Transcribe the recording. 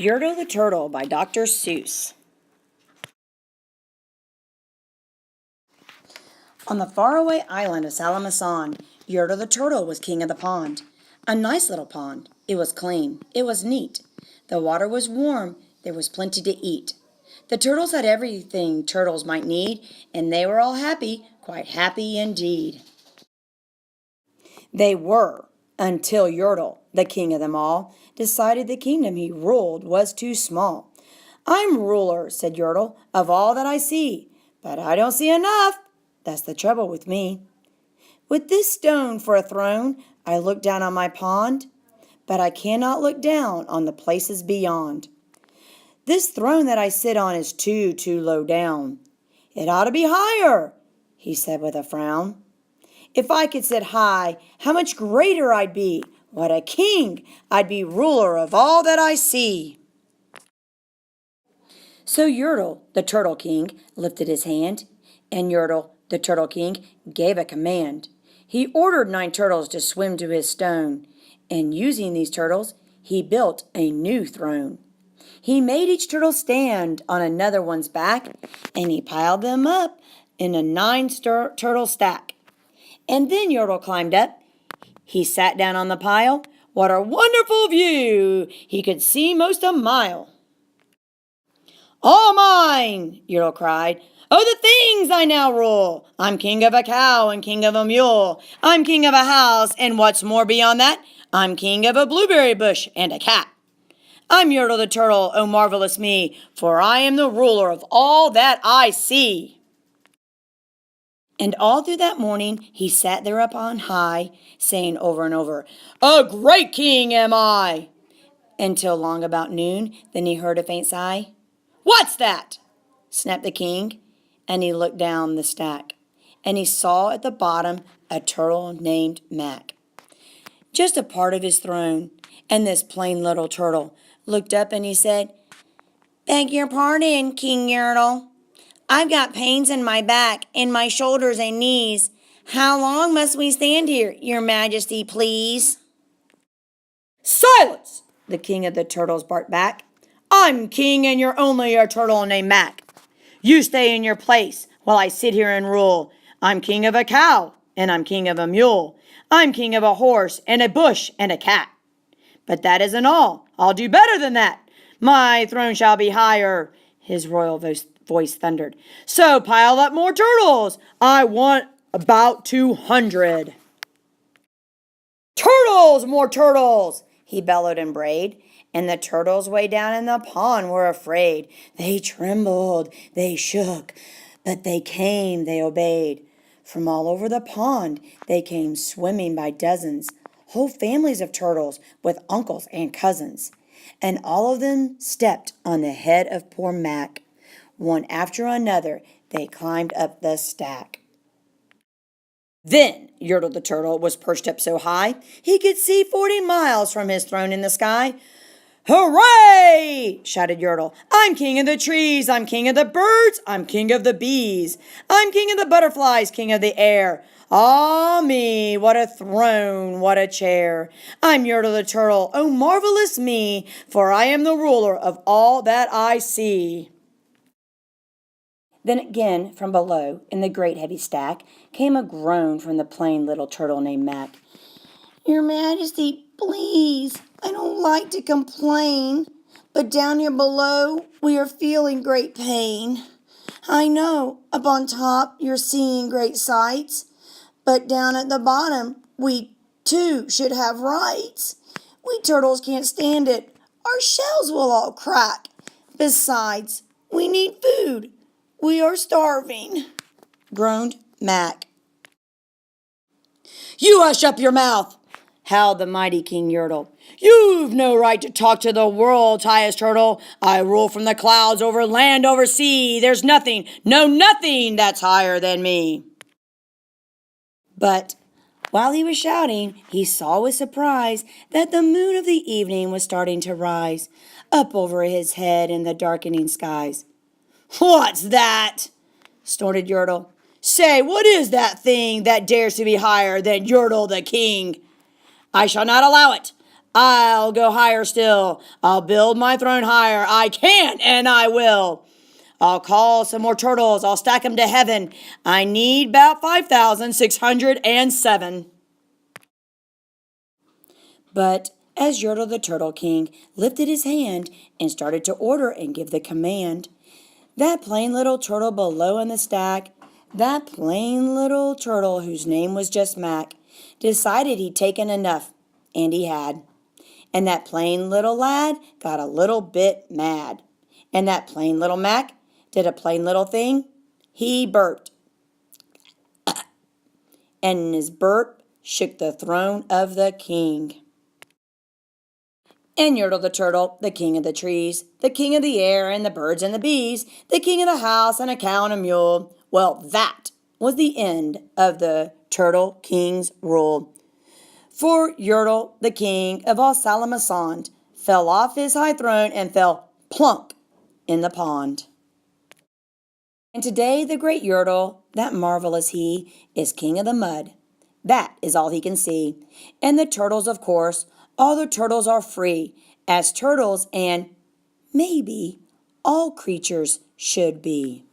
Yertle the Turtle by Dr. Seuss. On the faraway island of Salamasan, Yertle the Turtle was king of the pond. A nice little pond. It was clean. It was neat. The water was warm. There was plenty to eat. The turtles had everything turtles might need, and they were all happy, quite happy indeed. They were, until Yertle, the king of them all, decided the kingdom he ruled was too small. "I'm ruler," said Yertle, "of all that I see, but I don't see enough. That's the trouble with me. With this stone for a throne, I look down on my pond, but I cannot look down on the places beyond. This throne that I sit on is too low down. It ought to be higher," he said with a frown. "If I could sit high, how much greater I'd be. What a king! I'd be ruler of all that I see." So Yertle, the Turtle King, lifted his hand, and Yertle, the Turtle King, gave a command. He ordered 9 turtles to swim to his stone, and using these turtles, he built a new throne. He made each turtle stand on another one's back, and he piled them up in a 9-turtle stack. And then Yertle climbed up. He sat down on the pile. What a wonderful view! He could see most a mile. "All mine!" Yertle cried. "Oh, the things I now rule! I'm king of a cow and king of a mule. I'm king of a house, and what's more beyond that, I'm king of a blueberry bush and a cat. I'm Yertle the Turtle, oh marvelous me, for I am the ruler of all that I see." And all through that morning he sat there up on high, saying over and over, "A great king am I!" Until long about noon, then he heard a faint sigh. "What's that?" snapped the king, and he looked down the stack, and he saw at the bottom a turtle named Mac, just a part of his throne. And this plain little turtle looked up and he said, "Beg your pardon, King Yertle. I've got pains in my back, in my shoulders and knees. How long must we stand here, your majesty, please?" "Silence!" the king of the turtles barked back. "I'm king and you're only a turtle named Mac. You stay in your place while I sit here and rule. I'm king of a cow and I'm king of a mule. I'm king of a horse and a bush and a cat. But that isn't all. I'll do better than that. My throne shall be higher," his royal voice thundered. "So pile up more turtles. I want about 200. Turtles, more turtles!" he bellowed and brayed. And the turtles way down in the pond were afraid. They trembled, they shook, but they came, they obeyed. From all over the pond they came swimming by dozens, whole families of turtles with uncles and cousins. And all of them stepped on the head of poor Mac. One after another they climbed up the stack. Then Yertle the Turtle was perched up so high he could see 40 miles from his throne in the sky. "Hooray!" shouted Yertle. "I'm king of the trees, I'm king of the birds, I'm king of the bees. I'm king of the butterflies, king of the air. Ah me, what a throne, what a chair. I'm Yertle the Turtle, oh marvelous me, for I am the ruler of all that I see." Then again from below, in the great heavy stack, came a groan from the plain little turtle named Mac. "Your Majesty, please, I don't like to complain, but down here below we are feeling great pain. I know up on top you're seeing great sights, but down at the bottom we too should have rights. We turtles can't stand it. Our shells will all crack. Besides, we need food. We are starving," groaned Mac. "You hush up your mouth," howled the mighty King Yertle. "You've no right to talk to the world's highest turtle. I rule from the clouds over land, over sea. There's nothing, no nothing that's higher than me." But while he was shouting, he saw with surprise that the moon of the evening was starting to rise up over his head in the darkening skies. "What's that?" snorted Yertle. "Say, what is that thing that dares to be higher than Yertle the King? I shall not allow it. I'll go higher still. I'll build my throne higher. I can and I will. I'll call some more turtles. I'll stack them to heaven. I need about 5,607. But as Yertle the Turtle King lifted his hand and started to order and give the command, that plain little turtle below in the stack, that plain little turtle whose name was just Mac, decided he'd taken enough, and he had. And that plain little lad got a little bit mad. And that plain little Mac did a plain little thing. He burped. And his burp shook the throne of the king. And Yertle the Turtle, the king of the trees, the king of the air and the birds and the bees, the king of the house and a cow and a mule. Well, that was the end of the Turtle King's rule. For Yertle, the king of all Salamasond, fell off his high throne and fell plunk in the pond. And today the great Yertle, that marvelous he, is king of the mud. That is all he can see. And the turtles, of course, all the turtles are free, as turtles and maybe all creatures should be.